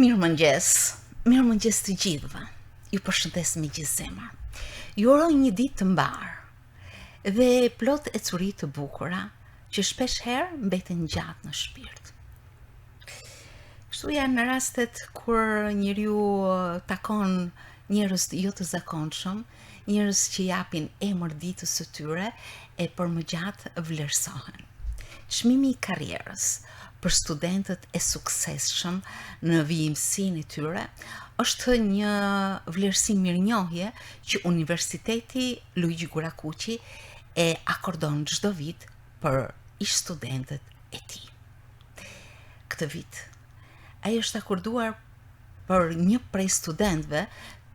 Mirëmëngjes të gjithëve. Ju përshëndes me gjithë zemër. Ju uroj një ditë të mbarë dhe plot e curi të bukura që shpesh herë mbeten gjatë në shpirt. Kështu janë në rastet kur njeriu takon njerëz jo të zakonshëm, njerëz që japin emër ditës së tyre e për më gjatë vlerësohen. Çmimi i karrierës për studentët e suksesshëm në vijimsinë e tyre është një vlerësim mirënjohje që Universiteti Luigi Gurakuqi e akordon çdo vit për ish studentët e tij. Këtë vit ai është akorduar për një prej studentëve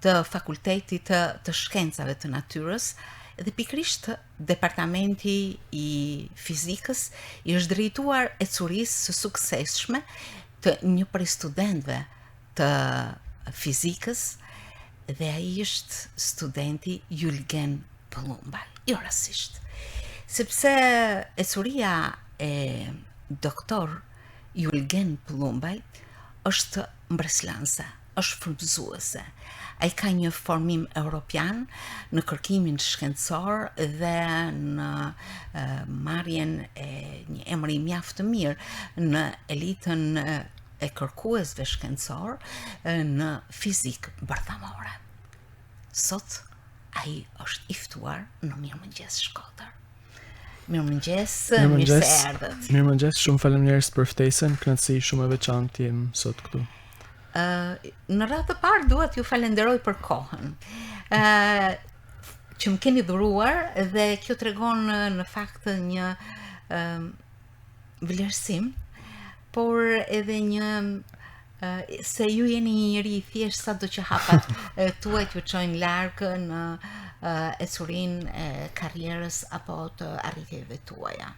të Fakultetit të Shkencave të Natyrës dhe pikërisht Departamenti i Fizikës i është drejtuar ecurisë së suksesshme të një prej studentëve të fizikës dhe ai është studenti Julgen Plumbaj, jo rastisht. Sepse ecuria e doktor Julgen Plumbaj është mbreslënëse, është frymëzuese. Ai ka një formim europian në kërkimin shkencor dhe në marrjen e një emri mjaft të mirë në elitën e kërkuesve shkencor në fizik bërthamore. Sot ai është i ftuar në Mirëmëngjes Shkodër. Mirëmëngjes, mirë se erdhët. Mirëmëngjes, shumë faleminderit për ftesën, kënaqësi shumë e veçantë jem sot këtu. Në radhë të parë duhet ju falenderoj për kohën që më keni dhuruar dhe kjo tregon në fakt një vlerësim, por edhe një se ju jeni një njeri i thjesht sado që hapat tuaj ju çojnë larg në ecurinë e karrierës apo të arritjeve tuaja.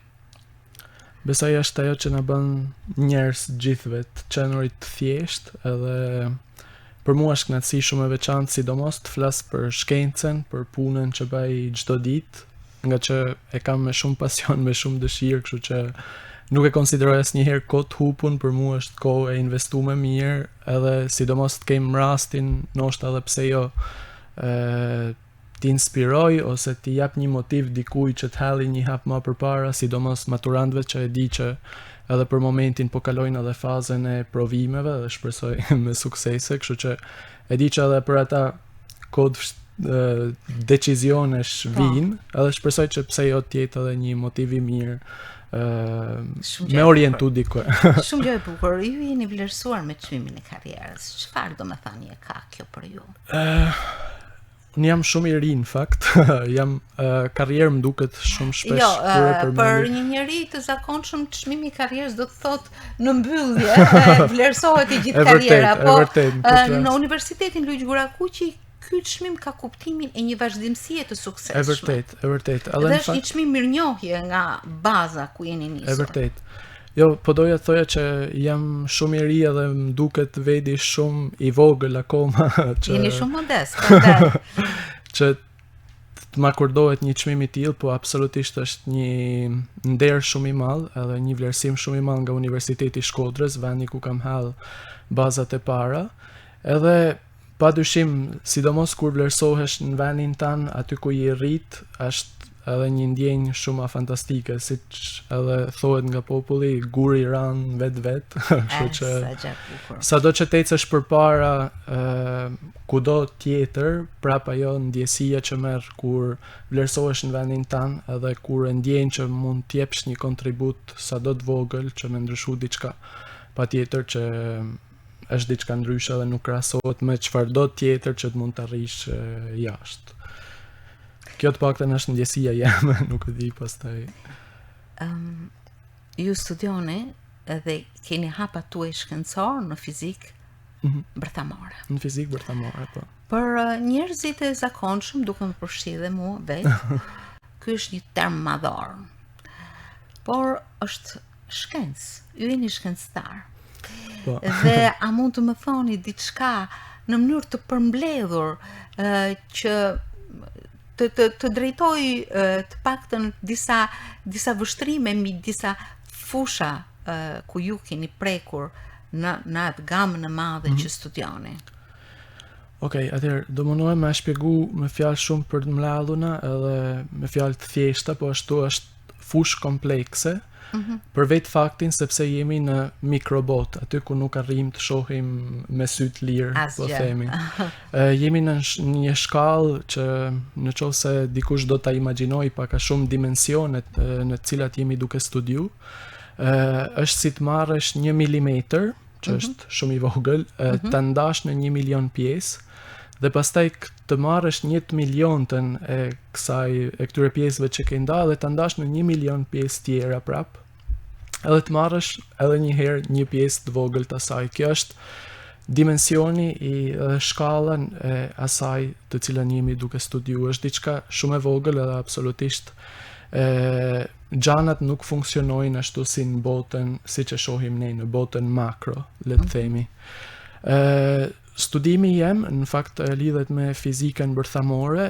Besoj është ajo që na bën njerëz gjithëve të qenurit të thjesht, edhe për mua është kënaqësi shumë e veçantë, sidomos të flas për shkencën, për punën që bëj çdo ditë, nga që e kam me shumë pasion, me shumë dëshirë, kështu që nuk e konsideroj asnjëherë kohë të hupun, për mua është kohë e investuar mirë, edhe sidomos të kem rastin, ndoshta edhe pse jo t'i inspiroj ose t'i jap një motiv dikuj që t'halli një hap më përpara, sidomos maturantëve që e di që edhe për momentin po kalojnë edhe fazën e provimeve dhe shpresoj me suksese, kështu që e di që edhe për ata kod decizionesh vijnë, edhe shpresoj që pse jo t'jetë edhe një motiv i mirë me orientu diku. Shumë gjë e bukur. Ju jeni vlerësuar me çmimin e karrierës. Çfarë do të thani e ka kjo për ju? Unë jam shumë i ri në fakt, jam karrierë më duket shumë shpesh për një njeri të zakonshëm çmimi i karrierës do të thotë në mbyllje vlerësohet i gjithë karriera, po në Universitetin Luigi Gurakuqi ky çmim ka kuptimin e një vazhdimësie të suksesshme. E vërtet. Dhe është një çmim mirënjohje nga baza ku jeni nisur. E vërtet. Jo, po doja të thoja që jam shumë i ri edhe më duket vedi shumë i vogël akoma. Jeni shumë modest, që të më akordohet një çmim i tillë, po absolutisht është një nder shumë i madh, edhe një vlerësim shumë i madh nga Universiteti i Shkodrës, vendi ku kam hall bazat e para. Edhe padyshim, sidomos kur vlerësohesh në vendin tan, aty ku je rrit, është edhe një ndjenjë shumë fantastike, siç edhe thohet nga populli, guri ran vet, kështu që sado që tecesh përpara kudo tjetër, prap ajo ndjesia që merr kur vlerësohesh në vendin tan, edhe kur e ndjen që mund të jepsh një kontribut sado të vogël që me ndryshu diçka. Patjetër që është diçka ndryshe dhe nuk krahasohet me çfarëdo tjetër që të mund të arrish jashtë. Kjo të paktën është ndjesia jeme, nuk e di pastaj. Ju studioni dhe keni hapa tuaj shkencor në fizik bërthamore. Në fizik bërthamore, po. Për njerëzit e zakonshëm, duke më përfshi dhe mua vetë, ky është një term madhor. Por është shkencë, ju jeni shkencëtar. Po. Dhe a mund të më thoni diçka në mënyrë të përmbledhur që të drejtoj të paktën disa vështrime mbi disa fusha ku ju keni prekur në atë gamën e madhe që studioni. Okej, atëherë do mundohem me shpjegu me fjalë shumë për të mbledhuna edhe me fjalë të thjeshta, po ashtu është fushë komplekse. Për vetë faktin sepse jemi në mikrobot, aty ku nuk arrim të shohim me sy të lirë, po themi. Jemi në një shkallë që në qoftë se dikush do ta imagjinoj pak a shumë dimensionet në të cilat jemi duke studiu, është si të marrësh 1 milimetër, që është shumë i vogël, ta ndash në 1 milion pjesë, dhe pastaj të marrësh 1 miliontën e këtyre pjesëve që ke nda dhe ta ndash në 1 milion pjesë tjera prap, edhe të marrësh edhe një herë një pjesë të vogël të asaj. Kjo është dimensioni i shkallën e asaj të cilën jemi duke studiu. Është diçka shumë e vogël edhe absolutisht gjanat nuk funksionojnë ashtu si në botën, siç e shohim ne në botën makro, le të themi. Studimi jem, në fakt, lidhet me fizikën bërthamore,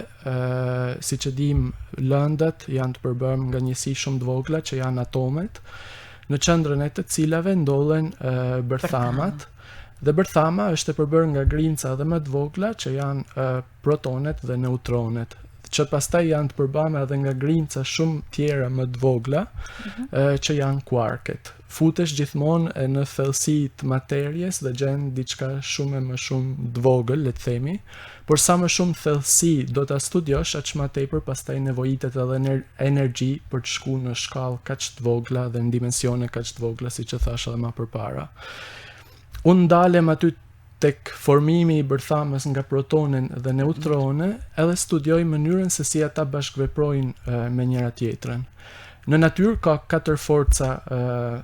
siç e dim, lëndët janë të përbërë nga njësi shumë të vogla që janë atomet, në qendrën e të cilave ndodhen bërthamat, dhe bërthama është e përbërë nga grinca dhe më të vogla që janë protonet dhe neutronet, që pastaj janë të përbërë edhe nga grinca shumë tjera më të vogla, që janë kuarket. Futesh gjithmonë në thellësi të materjes dhe gjen diçka shumë më shumë të vogël, le të themi, por sa më shumë thellësi do ta studiosh, aq më tepër pastaj nevojitet edhe energji për të shkuar në shkallë kaq të vogla dhe në dimensione kaq të vogla, siç e thash edhe më përpara. Unë ndalem aty tek formimi i bërthamës nga protonen dhe neutrone, edhe studioj mënyrën se si ata bashkëveprojnë me njëra tjetrën. Në natyrë ka 4 forca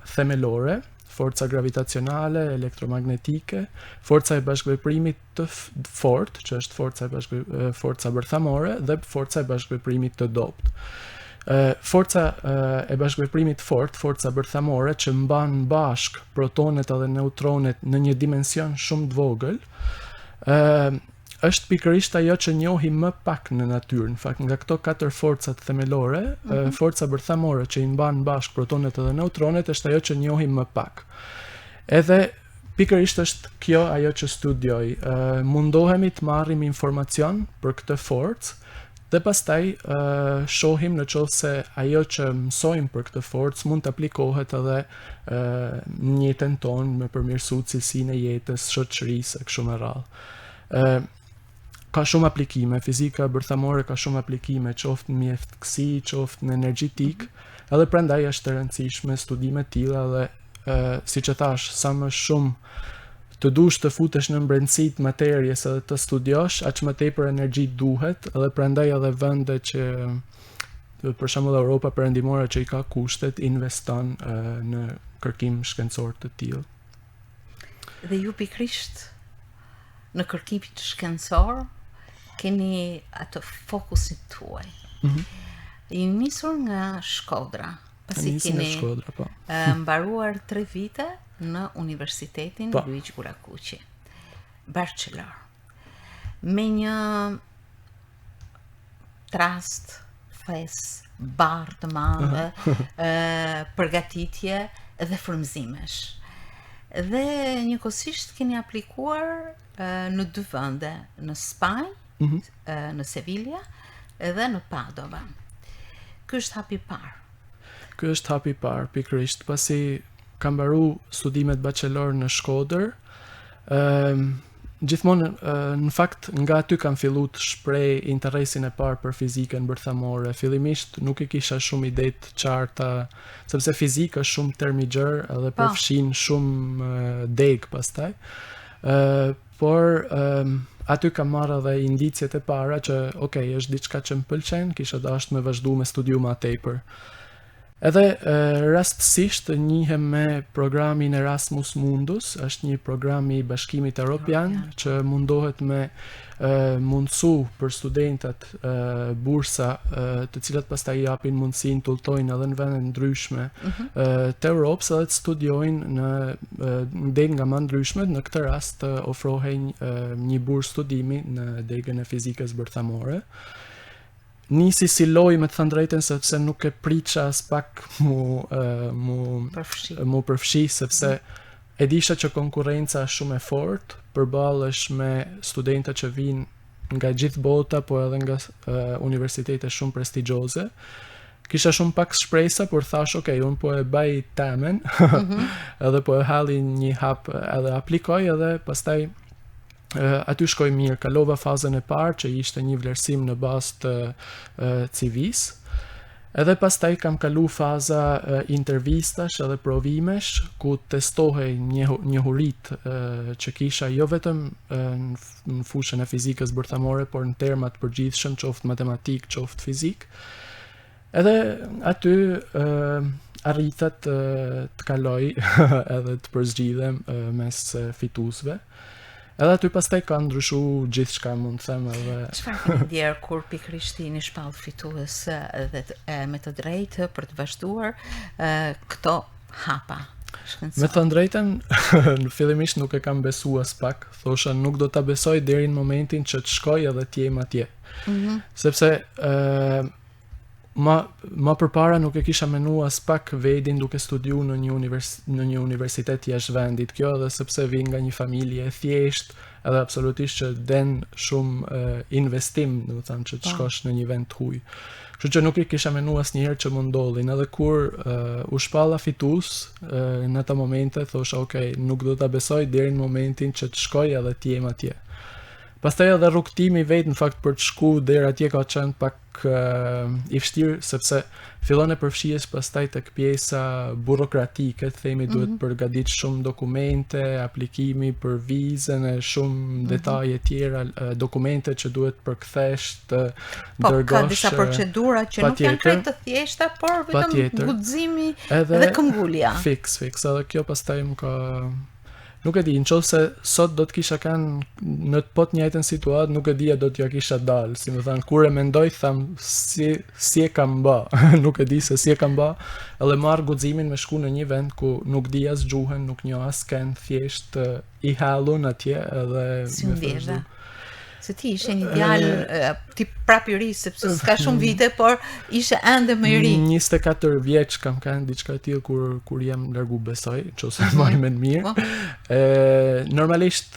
themelore, forca gravitacionale, elektromagnetike, forca e bashkëveprimit të fortë, që është forca bërthamore, dhe forca e bashkëveprimit të dobët. Forca e bashkëveprimit fort, forca bërthamore, që mban bashk protonet edhe neutronet në një dimension shumë të vogël, është pikërisht ajo që njohim më pak në natyrë. Në fakt, nga këto 4 forcat themelore, forca bërthamore që i mban bashk protonet edhe neutronet është ajo që njohim më pak. Edhe pikërisht është kjo ajo që studioj. Mundohemi të marrim informacion për këtë forcë, dhe pastaj shohim në qoftë se ajo që mësojmë për këtë forcë mund të aplikohet edhe në jetën tonë me përmirësu cilësinë e jetës, shoqërisë e kështu me radhë. Ka shumë aplikime, fizika bërthamore ka shumë aplikime, qoftë në mjeftësi, qoftë në energjetik, edhe prandaj është e rëndësishme studime të tilla dhe siç e thash, sa më shumë të dush të futesh në brendësi të materjes edhe të studiosh, aq më tepër energji duhet, edhe prandaj edhe vende që për shembull Europa perëndimore që i ka kushtet investon në kërkim shkencor të tillë. Dhe ju pikërisht në kërkimin shkencor keni atë fokusin tuaj. I nisur nga Shkodra, pasi keni mbaruar 3 vite në Universitetin Luigi Gurakuqi, bachelor, me një trast, fes, barë të madhe, përgatitje dhe frymëzimesh. Dhe njëkohësisht keni aplikuar në 2 vende, në Spanjë, në Sevilla dhe në Padova. Ky është hapi i parë. Ky është hapi i parë, pikërisht pasi kam mbaru studimet bachelor në Shkodër. Gjithmonë, në fakt, nga aty kam fillu të shpreh interesin e parë për fizikën bërthamore. Fillimisht nuk i kisha shumë ide të qarta, sepse fizika është shumë term i gjerë edhe përfshin shumë deg pastaj. Por aty kam marrë edhe indicjet e para që, është diçka që më pëlqen, kisha dashur me vazhdu me studiu më tepër. Edhe rastësisht njihem me programin Erasmus Mundus, është një program i Bashkimit Evropian që mundohet me mundësu për studentat bursa të cilat pastaj japin mundësinë të udhtojnë edhe në vende ndryshme të Europës edhe të studiojnë në degë nga më ndryshme. Në këtë rast ofrohej një bursë studimi në degën e fizikës bërthamore. Nisi si loj me të thënë drejtën sepse nuk e priça as pak mu përfshi sepse E disha që konkurenca është shumë e fortë, përballesh me studentë që vinë nga gjithë bota, po edhe nga universitete shumë prestigjioze. Kisha shumë pak shpresa, por thash, unë po e baj temen, edhe po e halli një hap edhe aplikoj, edhe pastaj aty shkoj mirë. Kalova fazën e parë, që ishte një vlerësim në bazë të CV-s, edhe pastaj kam kalu faza intervistash edhe provimesh, ku testohej njohurit që kisha jo vetëm në fushën e fizikës bërthamore, por në termat përgjithshëm, qoftë matematik, qoftë fizik. Edhe aty arritat të kaloj edhe të përzgjidhem mes fituesve. Edhe aty pastaj ka ndryshu gjithçka, mund të them edhe. Çfarë keni ndjer kur pikërisht jeni shpall fitues dhe me të drejtë për të vazhduar këto hapa? Me të drejtën, në fillimisht nuk e kam besu as pak, thosha nuk do ta besoj deri në momentin që të shkoj edhe të jem atje. Sepse ma përpara nuk e kisha menu as pak vedin duke studiu në një universitet jashtë vendit. Kjo edhe sepse vi nga një familje e thjesht, edhe absolutisht që den shumë investim, do të thënë, që të shkosh në një vend të huj. Kështu që nuk i kisha menu asnjëherë që më ndodhin, edhe kur u shpalla fitues në ato momente, thosha nuk do ta besoj deri në momentin që të shkoj edhe të jem atje. Pastaj edhe rrugtimi vetë në fakt për të shku deri atje ka qenë pak i vështirë, sepse fillon e përfshihesh pastaj tek pjesa burokratike, themi duhet përgatit shumë dokumente, aplikimi për vizën e shumë detaje tjera, dokumente që duhet përkthesh të dërgosh. Ka disa procedura që nuk janë krejt të thjeshta, por vetëm guximi dhe këmbgulja. Fix, edhe kjo pastaj më ka nuk e di, nëse sot do të kisha kanë në të pot njëjtën situatë, nuk e di do t'ja kisha dalë, si më thënë, kur e mendoj, tham, si e kam ba, nuk e di se si e kam ba, edhe marr guximin me shku në një vend ku nuk di as gjuhën, nuk njoh as kënd, thjesht i hallun atje edhe si me fërzu. Se ti ishe një djalë, ti prap i ri, sepse s'ka shumë vite, por ishe ende më i ri. 24 vjeç kam kanë diçka e tillë kur jam largu besoj, nëse marr mend mirë. Normalisht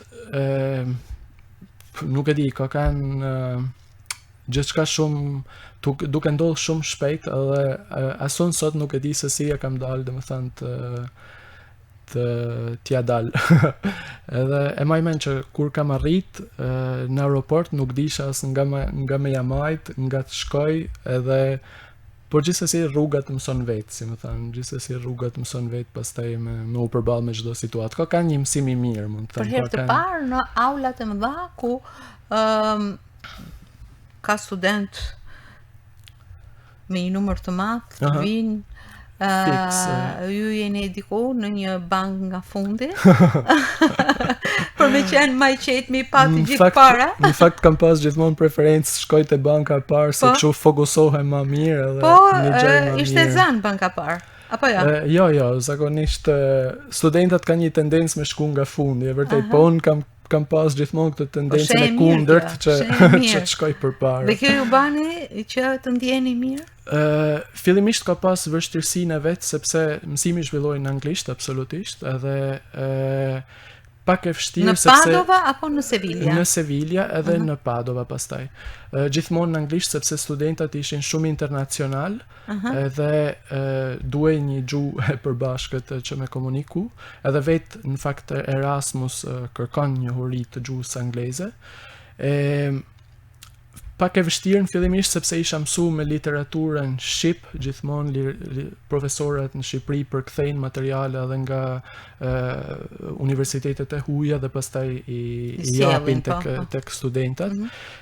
nuk e di, ka kanë gjithçka shumë duke ndodhur shumë shpejt, edhe asun sot nuk e di se si ja kam dalë, domethënë t'ja dal. Edhe e maj men që kur kam arrit në aeroport nuk disha as nga me jamajt, nga të shkoj, edhe por gjithsesi rrugat mëson vetë, si më thënë, gjithsesi rrugat mëson vetë, pastaj me u përball me çdo situatë. Ka një mësim i mirë, mund të them. Për herë të parë në aulat e mëdha ku ka student me një numër të madh të vinë. Ju jeni diku në një bank nga fundi për me qenë maj qetë mi pati gjithë para. Në fakt kam pas gjithmonë preferencë shkoj te banka e parë, se kështu fokusohem më mirë edhe një gjë më mirë. Ishte zan banka e parë. Apo ja? Jo, zakonisht studentët kanë një tendencë me shku nga fundi, e vërtet, po unë kam pas gjithmonë këtë tendencën e kundërt që të shkoj përpara. Dhe kjo ju bani që të ndjeni mirë? Fillimisht ka pas vështirësinë e vet, sepse mësimi zhvilloi në anglisht absolutisht, edhe pak e vështirë sepse në Padova apo në Sevilla? Në Sevilla edhe në Padova pastaj. Gjithmonë në anglisht sepse studentët ishin shumë internacional, edhe duhej një gjuhë e përbashkët që me komuniku, edhe vetë në fakt Erasmus kërkon njohuri të gjuhës angleze. Pak e vështirë në fillimisht sepse isha mësu me literaturën shqip, gjithmonë profesorët në Shqipëri përkthejnë materiale edhe nga universitetet e huaja dhe pastaj i japin tek studentët.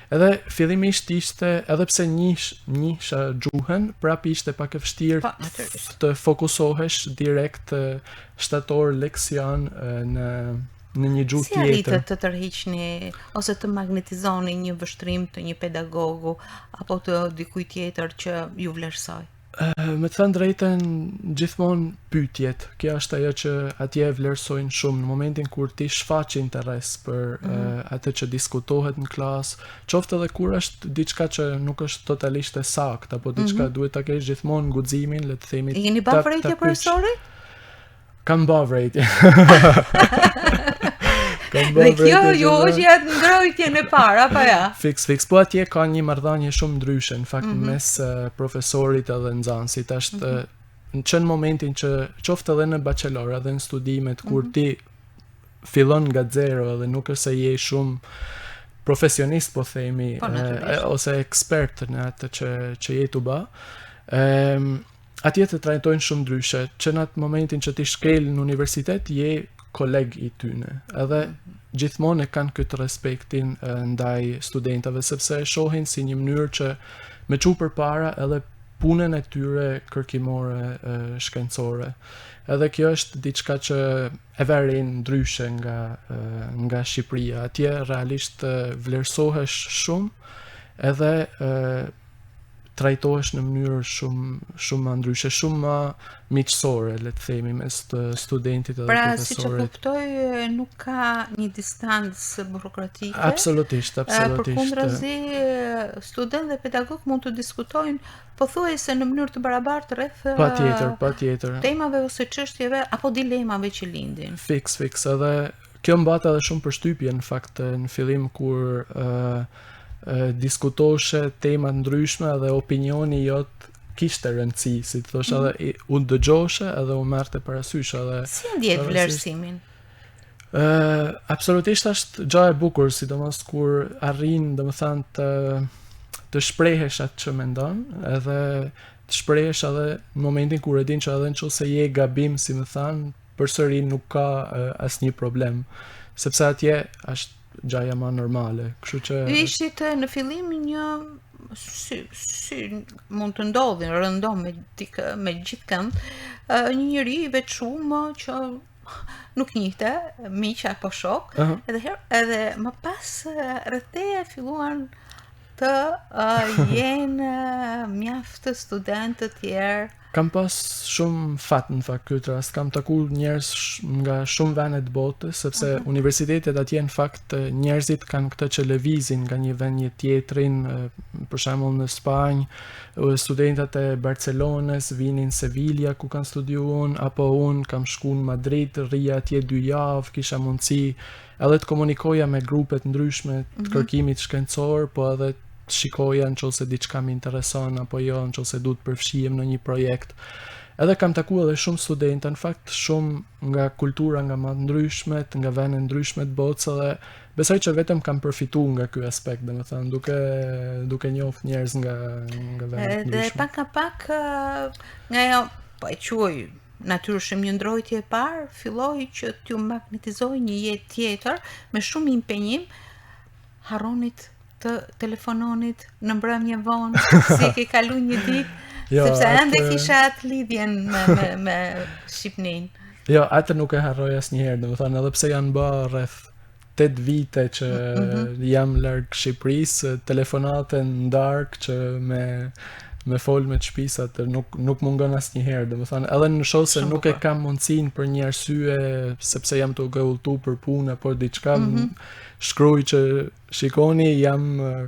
Edhe fillimisht ishte, edhe pse njihsha gjuhën, prap ishte pak e vështirë të fokusohesh direkt shtator leksion në një gjuhë tjetër. Si arritet të tërhiqni ose të magnetizoni një vështrim të një pedagogu apo të dikuj tjetër që ju vlerësoj? Me të thënë drejtën, gjithmonë pyetjet. Kjo është ajo që atje vlerësojnë shumë në momentin kur ti shfaq interes për atë që diskutohet në klasë, qoftë edhe kur është diçka që nuk është totalisht e saktë, apo diçka duhet ta kesh gjithmonë guximin, le të themi. Jeni bën vërejtje profesorit? Kam bë vrejtje. Dhe kjo ju hoqi atë ndrojtjen e parë, apo ja? Fix, po atje ka një marrëdhënie shumë ndryshe, në fakt mes profesorit edhe nxënësit. Është në momentin që qoftë edhe në bachelor edhe në studimet, kur ti fillon nga zero edhe nuk është se je shumë profesionist, po themi, ose ekspert në atë që je tu bë. Atje të trajtojnë shumë ndryshe, që në atë momentin që ti shkel në universitet, je koleg i tyne. Edhe gjithmonë e kanë këtë respektin ndaj studentave, sepse e shohin si një mënyrë që me çu përpara edhe punën e tyre kërkimore shkencore. Edhe kjo është diçka që e varen ndryshe nga Shqipëria. Atje realisht vlerësohesh shumë edhe trajtohesh në mënyrë shumë më ndryshe, shumë më miqësore, le të themi, mes studentit edhe profesorit. Pra, siç e kuptoj, nuk ka një distancë burokratike. Absolutisht. Përkundrazi, student dhe pedagog mund të diskutojnë pothuajse në mënyrë të barabartë rreth patjetër. temave ose çështjeve apo dilemave që lindin. Fix, edhe kjo mbata edhe shumë përshtypje në fakt në fillim kur diskutoshe temat ndryshme dhe opinioni jot kishte rëndësi, si të thosh, edhe u dëgjoshe edhe u merrte parasysh edhe. Si ndjet vlerësimin? Absolutisht është gjë e bukur, sidomos kur arrin, domethënë të shprehesh atë që mendon, edhe të shprehesh edhe në momentin kur e din që edhe nëse je gabim, si më thanë, përsëri nuk ka asnjë problem, sepse atje është gjaja ma normale. Kështu që ishit në fillim një si mund të ndodhin rëndom me gjithkënd një njeri i veçuar që nuk njihte miq apo shok, edhe më pas rreth teje filluan të jenë mjaft studentë të tjerë. Kam pas shumë fat në fakt këtë rast, kam takuar njerëz nga shumë vende të botës, sepse universitetet atje në fakt njerëzit kanë këtë që lëvizin nga një vend një tjetrin, për shembull në Spanjë, studentët e Barcelonës vinin në Sevilla ku kanë studiuar, apo unë kam shkuar në Madrid, rria atje 2 javë, kisha mundësi edhe të komunikoja me grupe të ndryshme të kërkimit shkencor, po edhe shikoja nëse diçka më intereson apo jo, nëse duhet përfshihem në një projekt. Edhe kam takuar edhe shumë studentë, në fakt shumë nga kultura nga më të ndryshmet, nga vende ndryshme të botës, dhe besoj që vetëm kam përfituar nga ky aspekt, domethënë duke njohur njerëz nga vende të ndryshme. Dhe pak nga ajo, po e quaj natyrshëm një ndrojtje e parë, filloi që t'ju magnetizoj një jetë tjetër me shumë impenjim, harronit të telefononit në mbrëmje vonë, si ke kalu një ditë, sepse ende kisha atë lidhjen me Shqipnin. Jo, atë nuk e harroj asnjëherë, domethënë edhe pse janë bë rreth 8 vite që jam larg Shqipërisë, telefonate në darkë që me fol me shtëpisë atë nuk mungon asnjëherë, domethënë edhe në shoh se nuk e kam mundësinë për një arsye sepse jam të gëulltu për punë apo diçka, shkruaj që shikoni jam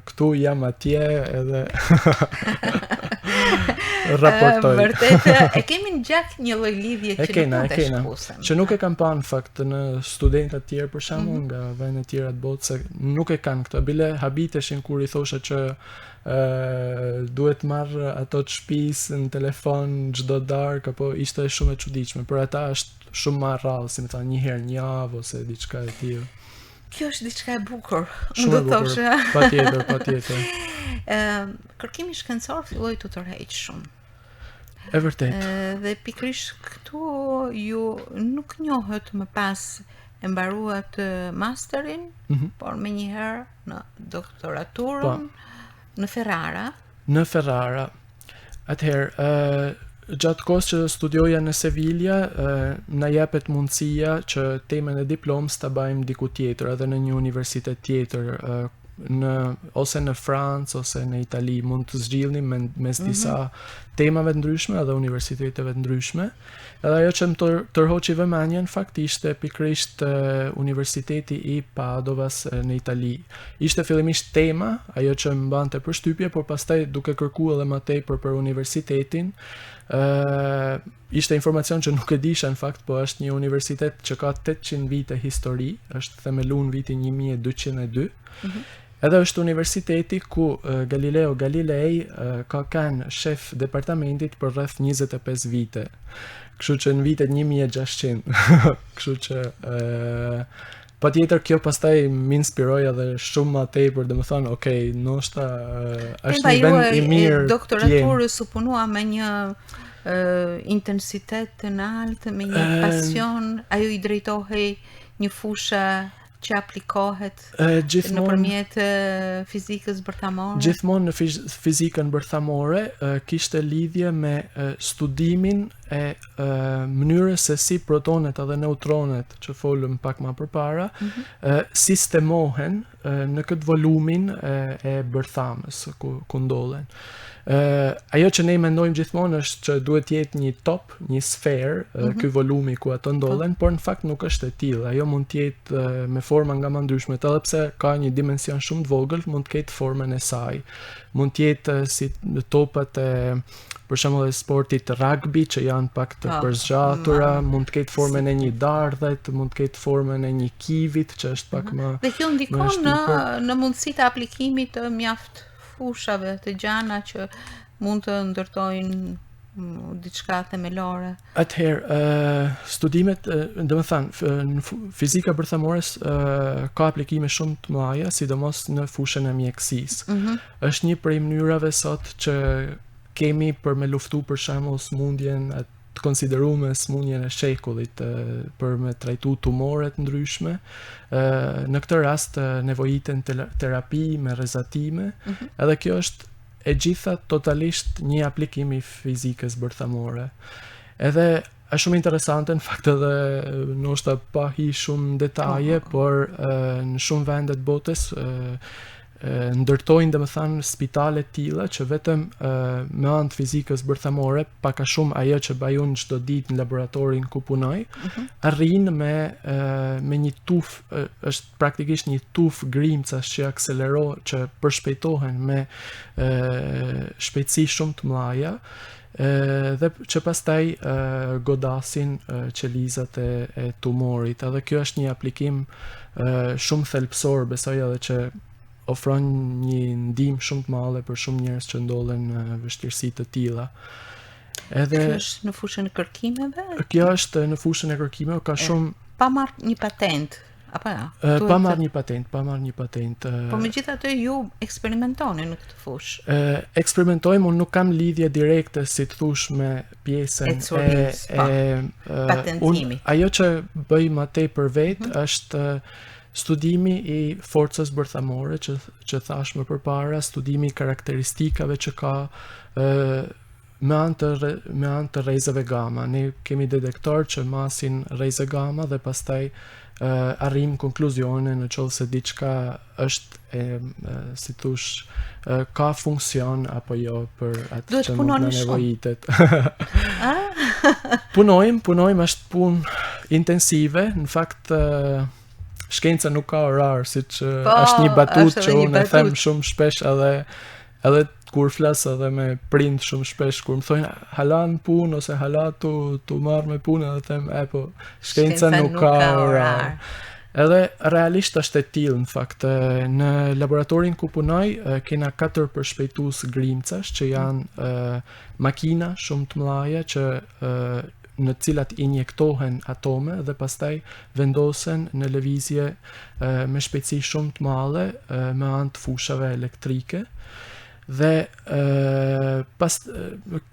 këtu, jam atje, edhe raportoj. Vërtet e kemi në gjak një lloj lidhje që nuk të shkusem. Që nuk e kam pa në fakt në studentë të tjerë për shembull nga vende të tjera të botës, se nuk e kanë këtë. Bile habiteshin kur i thoshe që duhet marr ato të shtëpisë në telefon çdo darkë, apo ishte shumë e çuditshme. Për ata është shumë më rrallë, si më thënë, një herë në javë ose diçka e tillë. Kjo është diçka e bukur. Shumë e bukur. Patjetër. Kërkimi shkencor filloi të tërheq shumë. E vërtet. Dhe pikërisht këtu ju nuk njohët më pas e mbaruat masterin, por me njëherë në doktoraturën në Ferrara. Në Ferrara. Atëherë, gjatë kohës që studioja në Sevilla, na jepet mundësia që temën e diplomës ta bëjmë diku tjetër, edhe në një universitet tjetër, ose në Francë ose në Itali, mund të zgjidhni mes disa temave të ndryshme edhe universiteteve të ndryshme. Edhe ajo që më tërhoqi vëmendjen fakt ishte pikërisht Universiteti i Padovas në Itali. Ishte fillimisht tema, ajo që më bante përshtypje, por pastaj duke kërkuar edhe më tepër për universitetin, Ishte informacion që nuk e disha në fakt, po është një universitet që ka 800 vite histori, është themeluar në vitin 1202. Edhe është universiteti ku Galileo Galilei ka kanë shef departamentit për rreth 25 vite. Kështu që në vitet 1600. Kështu që patjetër kjo pastaj më inspiroi edhe shumë më tepër, domethënë, okay, ndoshta është një vend i mirë. Doktoraturës u punua me një intensitet të lartë, me një pasion, ajo I drejtohej një fushë që aplikohet nëpërmjet fizikës bërthamore. Gjithmonë në fizikën bërthamore kishte lidhje me studimin e mënyrës se si protonet edhe neutronet, që folëm pak më përpara, sistemohen në këtë volumin e bërthamës ku ndodhen. Ajo që ne mendojmë gjithmonë është që duhet jetë një top, një sferë, ky volumi ku ato ndodhen, por në fakt nuk është e tillë. Ajo mund të jetë me forma nga më ndryshme, edhe pse ka një dimension shumë të vogël, mund të ketë formën e saj. Mund të jetë si topat e për shembull e sportit rugby që janë pak të përzgjatura, mund të ketë formën e një dardhet, mund të ketë formën e një kivit që është pak më. Dhe kjo ndikon në mundësitë e aplikimit të mjaft fushave të gjana që mund të ndërtojnë diçka themelore. Atëherë, studimet, domethënë, në fizika bërthamore ka aplikime shumë të mëdha, sidomos në fushën e mjekësisë. Është një prej mënyrave sot që kemi për me luftu për shembull smundjen të konsideruar smundjen e shekullit, për me trajtu tumoret ndryshme. Në këtë rast nevojiten terapi me rrezatime, edhe kjo është e gjitha totalisht një aplikim I fizikës bërthamore. Edhe është shumë interesante, në fakt edhe ndoshta pa hi shumë detaje, por në shumë vende të botës ndërtojnë domethënë spitale të tilla që vetëm me anë të fizikës bërthamore, pak a shumë ajo që bajun çdo ditë në laboratorin ku punoj, arrin me një tuf, është praktikisht një tuf grimcash që që përshpejtohen me shpejtësi shumë të mëdha, dhe që pastaj godasin qelizat e tumorit. Edhe kjo është një aplikim shumë thelbësor, besoj edhe që ofron një ndihmë shumë të madhe për shumë njerëz që ndodhen në vështirësi të tilla. Kjo është në fushën e kërkimeve? Kjo është në fushën e kërkimeve, ka shumë pa marrë një patent, apo ja? Pa marrë një patent. Po megjithatë ju eksperimentoni në këtë fushë. Eksperimentojmë, unë nuk kam lidhje direkte, si të thosh, me pjesën e patentimit. Ajo që bëj më tepër vetë është studimi I forcës bërthamore që thash më përpara, studimi I karakteristikave që ka me anë të rrezeve gama. Ne kemi detektor që masin rreze gama dhe pastaj arrim konkluzione në qoftë se diçka është si thosh ka funksion apo jo për atë që nuk na nevojitet. Punojmë, është punë intensive, në fakt shkenca nuk ka orar, siç është një batutë që unë e them shumë shpesh edhe kur flas edhe me prind shumë shpesh kur më thonë hala në punë ose hala tu marr me punë, edhe them po shkenca nuk ka orar. Edhe realisht është e tillë në fakt. Në laboratorin ku punoj kena 4 përshpejtues grimcash që janë makina shumë të mëdha që në cilat injektohen atome dhe pastaj vendosen në lëvizje me shpejtësi shumë të madhe me anë të fushave elektrike. Dhe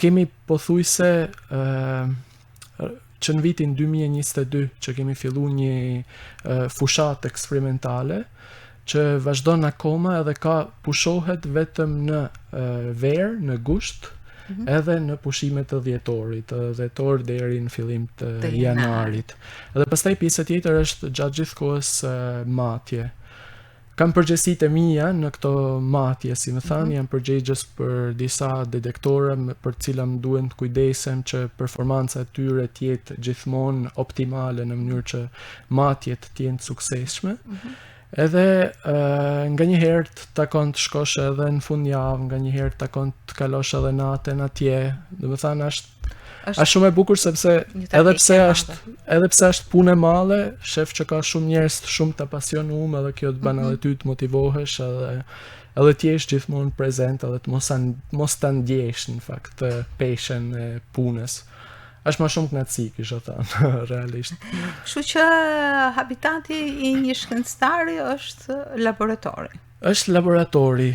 kemi pothuajse që në vitin 2022 që kemi filluar një fushatë eksperimentale që vazhdon akoma edhe pushohet vetëm në verë, në gusht, edhe në pushimet të dhjetor deri në fillim të janarit. Edhe pastaj pjesa tjetër është gjatë gjithë kohës matje. Kam përgjegjësitë e mia në këto matje, si më thanë, jam përgjegjës për disa detektore për të cilat më duhen të kujdesem që performanca e tyre të jetë gjithmonë optimale në mënyrë që matjet të jenë të suksesshme. Edhe nga një herë të takon të shkosh edhe në fundjavë, nga një herë të takon të kalosh edhe natën atje. Do të thënë është është shumë e bukur sepse edhe pse është punë e madhe, shef që ka shumë njerëz shumë të pasionuar edhe kjo të bën edhe ty të motivohesh edhe të jesh gjithmonë prezent edhe të mos ta ndjesh në fakt peshen e punës. Është më shumë knatësi, kisha thënë, realisht. Kështu që habitati i një shkencëtari është laboratori. Është laboratori.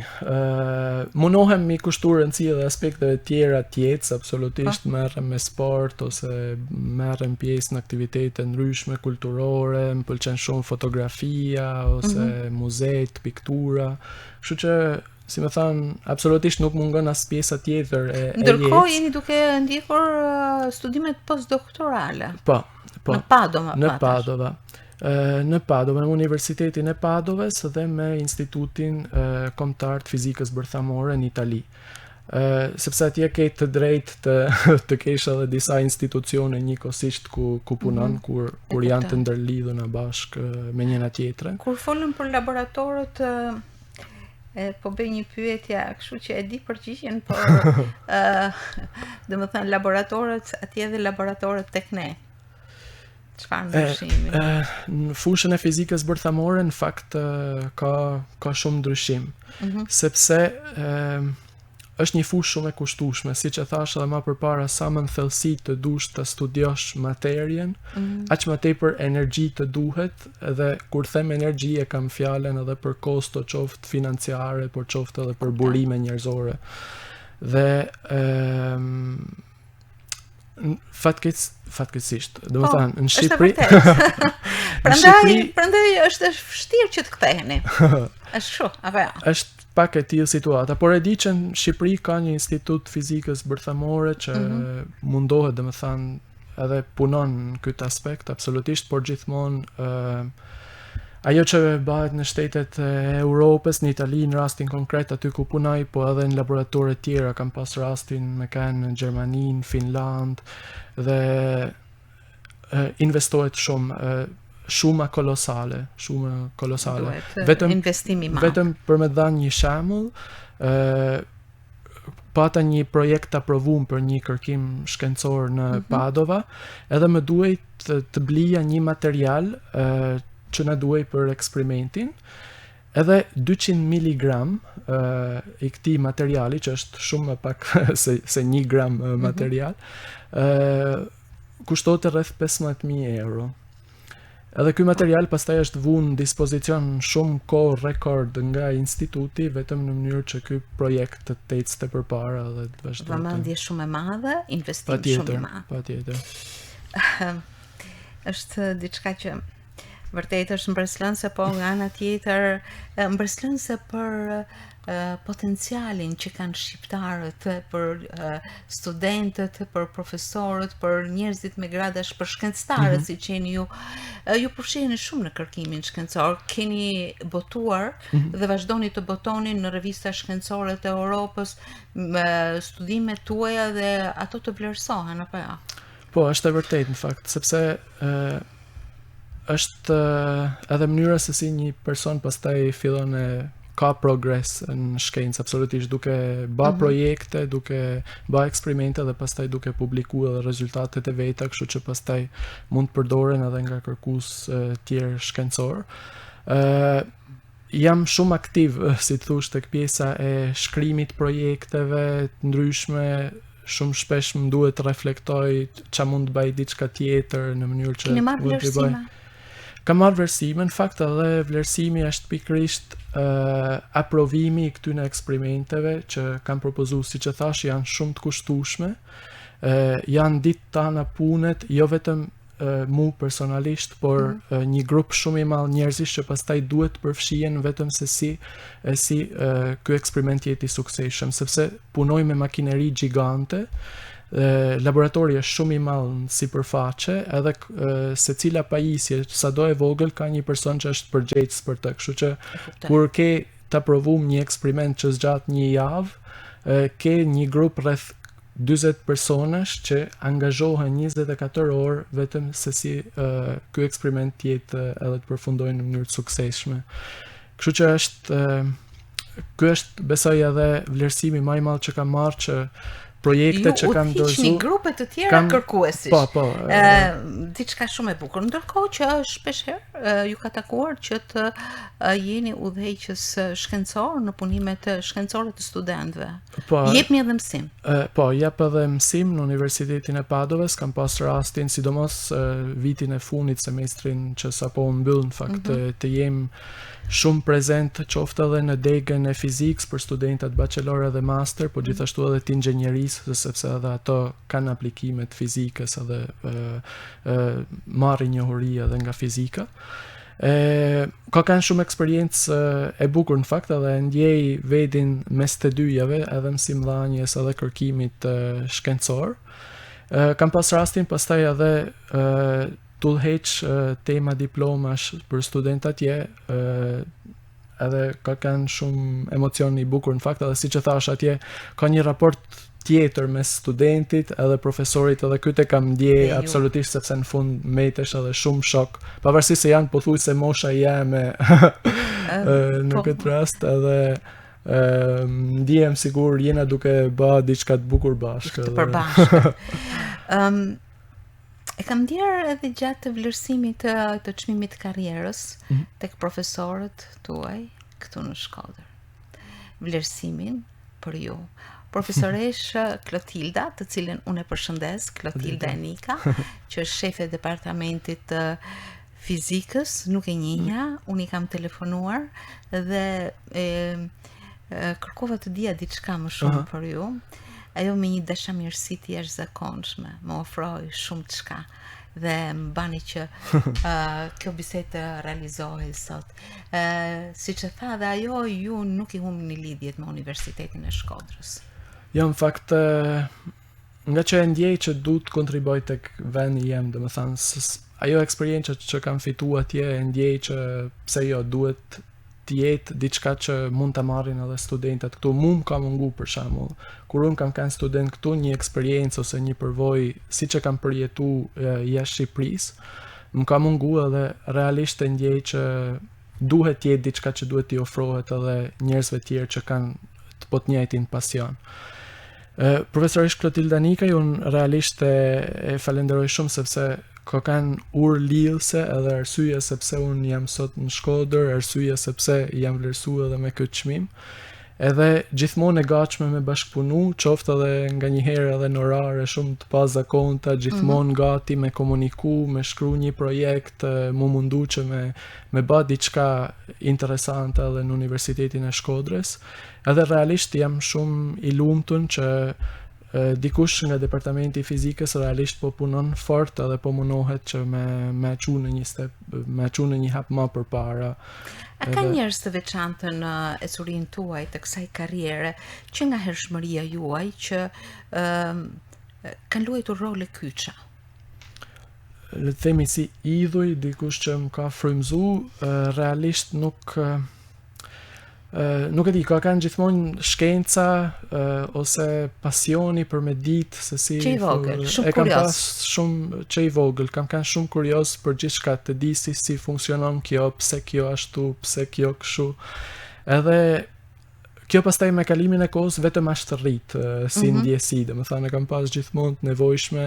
Munohem mi kushtu rëndësi edhe aspekteve tjera tjetës, absolutisht merrem me sport ose merrem pjesë në aktivitete ndryshme kulturore, më pëlqen shumë fotografia ose muzejt, piktura. Kështu që si më thanë, absolutisht nuk mungon as pjesa tjetër e Ndërkohë jeni duke ndjekur studimet postdoktorale. Po. Në Padova. Në Padova, në Universitetin e Padovës dhe me Institutin Kombëtar të Fizikës Bërthamore në Itali. Sepse atje ke të drejtë të kesh edhe disa institucione njëkohësisht ku punon, kur janë të ndërlidhuna bashkë me njëna tjetrën. Kur folëm për laboratorët, po bëj një pyetje, kështu që e di përgjigjen, por domethënë laboratorët atje dhe laboratorët tek ne. Çfarë ndryshimi? Në fushën e fizikës bërthamore në fakt ka shumë ndryshim, sepse është një fushë shumë e kushtueshme, siç e thash edhe më përpara, sa më në thellësi të dush të studiosh materien, aq më tepër energji të duhet, dhe kur them energji e kam fjalën edhe për kosto qoftë financiare, por qoftë edhe për burime njerëzore. Dhe fatkeqësisht, domethënë në Shqipëri prandaj është vështirë që të ktheheni. Është kështu, apo jo? Është pak e tillë situata, por e di që në Shqipëri ka një institut fizikës bërthamore që mundohet, domethënë, edhe punon në këtë aspekt absolutisht, por gjithmonë ajo që bëhet në shtetet e Europës, në Itali në rastin konkret aty ku punoj, po edhe në laboratore tjera kam pas rastin me kanë në Gjermani, në Finland, dhe investohet shumë kolosale. Investimi madh. Vetëm për me dhënë një shembull, pata një projekt të aprovuar për një kërkim shkencor në Padova, edhe më duhet të blija një material që na duhej për eksperimentin, edhe 200 mg i këtij materiali, që është shumë më pak se 1 gram material, kushtote rreth 15.000 euro. Edhe ky material pastaj është vënë në dispozicion shumë kohë rekord nga instituti, vetëm në mënyrë që ky projekt të ecte përpara dhe të vazhdojë. Vëmendje shumë e madhe, investim shumë i madh. Patjetër. Është diçka që vërtet është mbërslënse, po nga ana tjetër mbërslënse për potencialin që kanë shqiptarët, për studentët, për profesorët, për njerëzit me gradash, për shkencëtarët, si qeni ju. Ju përfshiheni shumë në kërkimin shkencor, keni botuar dhe vazhdoni të botoni në revista shkencore të Europës, studimet tuaja dhe ato të vlerësohen, apo jo? Po, është e vërtetë në fakt, sepse është edhe mënyra se si një person pastaj fillon ka progres në shkencë, absolutisht, duke bë projekte, duke bë eksperimente dhe pastaj duke publikuar edhe rezultatet e veta, kështu që pastaj mund të përdoren edhe nga kërkues tjerë shkencor. Jam shumë aktiv, si të thush, tek pjesa e shkrimit projekteve të ndryshme. Shumë shpesh më duhet të reflektoj ç'a mund të bëj diçka tjetër në mënyrë që mund të bëj. Kam marrë vlerësime, në fakt edhe vlerësimi është pikërisht aprovimi i këtyre eksperimenteve që kam propozuar, siç e thash, janë shumë të kushtueshme, janë ditë tana punet, jo vetëm mu personalisht, por një grup shumë i madh njerëzish që pastaj duhet të përfshihen vetëm se si ky eksperiment jetë i suksesshëm, sepse punoj me makineri gjigante. Laboratori është shumë i madh në sipërfaqe, edhe secila pajisje, sado e vogël, ka një person që është përgjegjës për të, kështu që kur ke të aprovuar një eksperiment që zgjat një javë, ke një grup rreth 40 personash që angazhohen 24 orë vetëm se si ky eksperiment jetë edhe të përfundojë në mënyrë të suksesshme. Kështu që ky është besoj edhe vlerësimi më i madh që kam marrë, që projekte që kam dorëzuar. Ju udhëhiqni grupe të tjera kërkuesish. Po. Diçka shumë e bukur. Ndërkohë që shpeshherë ju ka takuar që të jeni udhëheqës shkencor në punimet shkencore të studentëve. Jepni edhe mësim. Jep edhe mësim në Universitetin e Padovës, kam pas rastin sidomos vitin e fundit semestrin që sapo mbyll në fakt të jem shumë prezent qoftë edhe në degën e fizikës për studentat bachelor dhe master, po gjithashtu edhe të inxhinierisë, sepse edhe ato kanë aplikime të fizikës edhe marrin njohuri edhe nga fizika. Ka kanë shumë eksperiencë e bukur në fakt edhe ndjej vedin mes të dyjave edhe mësimdhënies edhe kërkimit shkencor. Kam pas rastin pastaj edhe tullheq tema diplomash për studentat edhe ka kanë shumë emocion i bukur në fakt edhe si që thash atje ka një raport tjetër mes studentit edhe profesorit edhe kyte kam ndje absolutisht sepse në fund metesh edhe shumë shok pavarësisht se janë pothuajse mosha jeme në këtë rast edhe ndjem sigur jena duke ba diçka të bukur bashkë të përbashkët. E kam ndjerë edhe gjatë të vlerësimit të çmimit të karrierës tek profesorët tuaj këtu në Shkodër. Vlerësimin për ju. Profesoresh Klotilda, të cilën unë e përshëndes, Klotilda Enika, që është shefe e departamentit të fizikës, nuk e njihja, unë i kam telefonuar dhe kërkova të dija diçka më shumë për ju. Ajo me një dashamirësi të jashtëzakonshme, më ofroi shumë çka dhe më bani që kjo bisedë të realizohej sot. Siç e tha dhe ajo, ju nuk i humbni lidhjet me Universitetin e Shkodrës. Jo, në fakt, nga që e ndjej që du të kontriboj tek vendi jem, domethënë, ajo eksperiencë që kam fituar atje, e ndjej që pse jo duhet të jetë diçka që mund të marrin edhe studentat këtu. Mu më ka mungu për shembull. Kur unë kam qenë student këtu, një eksperiencë ose një përvojë siç e kam përjetu jashtë Shqipërisë, më ka mungu edhe realisht e ndjej që duhet të jetë diçka që duhet t'i ofrohet edhe njerëzve të tjerë që kanë të njëjtin pasion. Profesorish Klotilda Nika, unë realisht e falenderoj shumë sepse ka kanë ur lidhse edhe arsyeja sepse unë jam sot në Shkodër, arsyeja sepse jam vlerësuar edhe me këtë çmim. Edhe gjithmonë e gatshme me bashkëpunu, qoftë edhe nganjëherë edhe në orare shumë të pazakonta, gjithmonë gati me komuniku, me shkru një projekt, mu mundu që me bë diçka interesante edhe në Universitetin e Shkodrës. Edhe realisht jam shumë i lumtur që dikush nga departamenti i fizikës realisht po punon fort edhe po munohet që me çu në një step, me çu në një hap më përpara. A ka njerëz të veçantë në ecurinë tuaj të kësaj karriere që nga hershmëria juaj që kanë luajtur role kyça? Le të themi si idhuj, dikush që më ka frymëzuar, realisht nuk e di, ka kanë gjithmonë shkenca ose pasioni për me ditë se si që i vogël, shumë e kam kurioz. pas shumë që i vogël, kam kanë shumë kurioz për gjithçka të di si funksionon kjo, pse kjo ashtu, pse kjo kështu. Edhe kjo pastaj me kalimin e kohës vetëm ashtë rrit si ndjesi, domethënë kam pas gjithmonë të nevojshme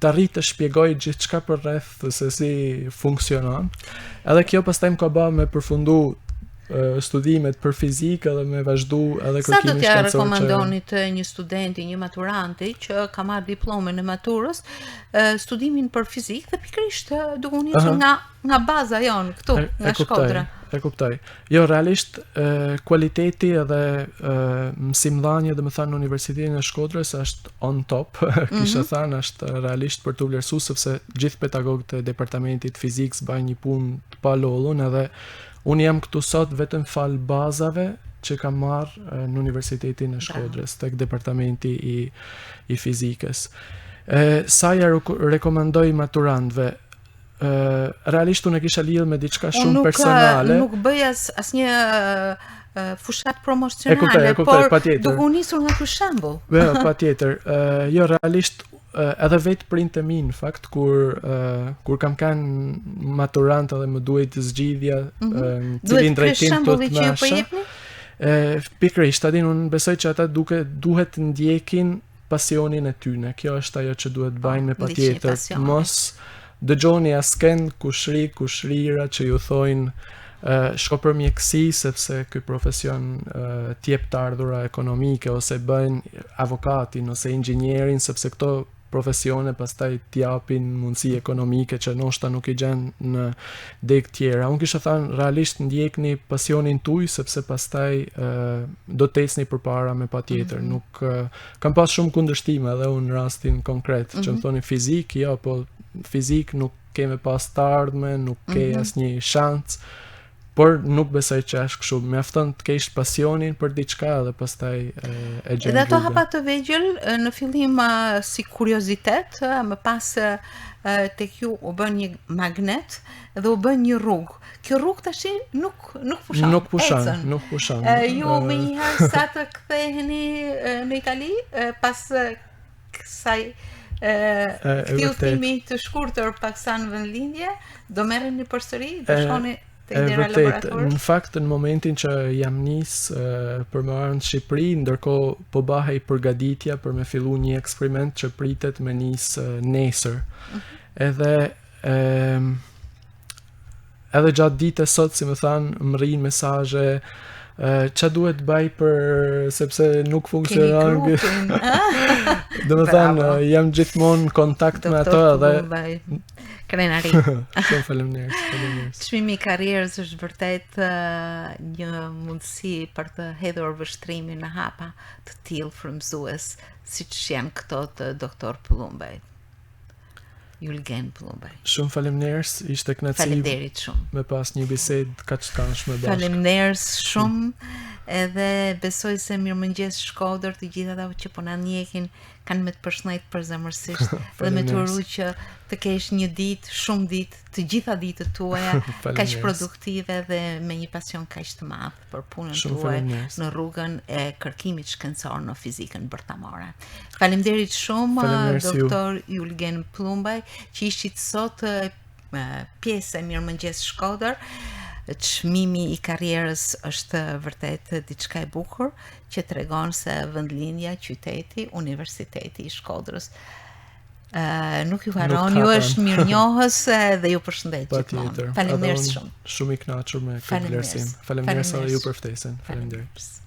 të arrit të shpjegoj gjithçka për rreth se si funksionon. Edhe kjo pastaj më ka bërë me përfundu studimet për fizikë edhe me vazhdu edhe kërkimin shkencor. Sa do t'ja rekomandoni të një studenti, një maturanti që ka marrë diplomën e maturës, studimin për fizikë dhe pikërisht duke u nisur nga baza jon këtu, nga Shkodra? E kuptoj. Jo, realisht kualiteti edhe mësimdhënia, domethënë në Universitetin e Shkodrës është on top, kisha thënë, është realisht për të vlerësuar sepse gjithë pedagogët e departamentit fizikës bajnë një punë të palollun edhe unë jam këtu sot vetëm fal bazave që kam marrë në Universitetin e Shkodrës, tek departamenti i fizikës. Sa ja rekomandoj maturantëve, realisht unë e kisha lidhur me diçka shumë personale. Nuk bëj asnjë fushat promocionale, por duke u nisur nga ky shembull. Jo, patjetër. Jo, realisht edhe vetë printe mi në fakt kur kam kanë maturant edhe më duhet zgjidhja cilin drejtim të masha. Pikërisht, adin unë besoj që ata duhet ndjekin pasionin e tyne. Kjo është ajo që duhet bëjnë me liçni patjetër. pasioni. Mos dëgjoni asken kushrira që ju thojnë shko për mjekësi sepse ky profesion t'jep të ardhura ekonomike ose bëjnë avokatin ose inxhinierin sepse këto profesione pastaj t'japin mundësi ekonomike që ndoshta nuk i gjen në deg tjera. Unë kisha thënë realisht ndjekni pasionin tuaj sepse pastaj do të ecni përpara me patjetër. Nuk kam pas shumë kundërshtime edhe unë në rastin konkret, që më thoni fizik, jo, po fizik nuk keme pas të ardhme, nuk ke asnjë shans. Por nuk besoj që është kështu. Mjafton të kesh pasionin për diçka dhe pastaj e gjen. Edhe ato rrugën. hapa të vegjël në fillim si kuriozitet, më pas tek ju u bën një magnet dhe u bën një rrugë. Kjo rrugë tash nuk pushon. Nuk pushon, ecën. nuk pushon. Ju më njëherë sa të ktheheni në Itali pas kësaj këtij udhimi të shkurtër paksa në vendlindje, do merreni përsëri, do shkoni te dera laborator. Në fakt në momentin që jam nis për më ardhur në Shqipëri, ndërkohë po bahej përgatitja për me fillu një eksperiment që pritet me nis nesër. Edhe gjatë ditës sot, si më thanë, më rrin mesazhe që duhet bëj sepse nuk funksionon. Do të thënë, jam gjithmonë në kontakt me ato edhe Krenari. Shumë faleminderit. Çmimi i karrierës është vërtet një mundësi për të hedhur vështrimin në hapa të tillë frymëzues, siç janë këto të doktor Plumbaj. Julgen Plumbaj. Shumë faleminderit, ishte kënaqësi. Faleminderit shumë. Me pas një bisedë kaq të këndshme bashkë. Faleminderit shumë. Edhe besoj se Mirëmëngjes Shkodër, të gjitha ata që po na ndjekin kanë me të përshëndet përzemërsisht dhe me të uru që të kesh një ditë, shumë ditë, të gjitha ditët tuaja kaq produktive dhe me një pasion kaq të madh për punën tuaj në rrugën e kërkimit shkencor në fizikën bërtamore. Faleminderit shumë doktor Julgen Plumbaj që ishit sot pjesë e Mirëmëngjes Shkodër. Çmimi i karrierës është vërtet diçka e bukur që tregon se vendlindja, qyteti, universiteti i Shkodrës nuk ju haron, ju është mirënjohës dhe ju përshëndet gjithmonë. Faleminderit shumë. Shumë i kënaqur me këtë vlerësim. Faleminderit edhe ju për ftesën. Faleminderit.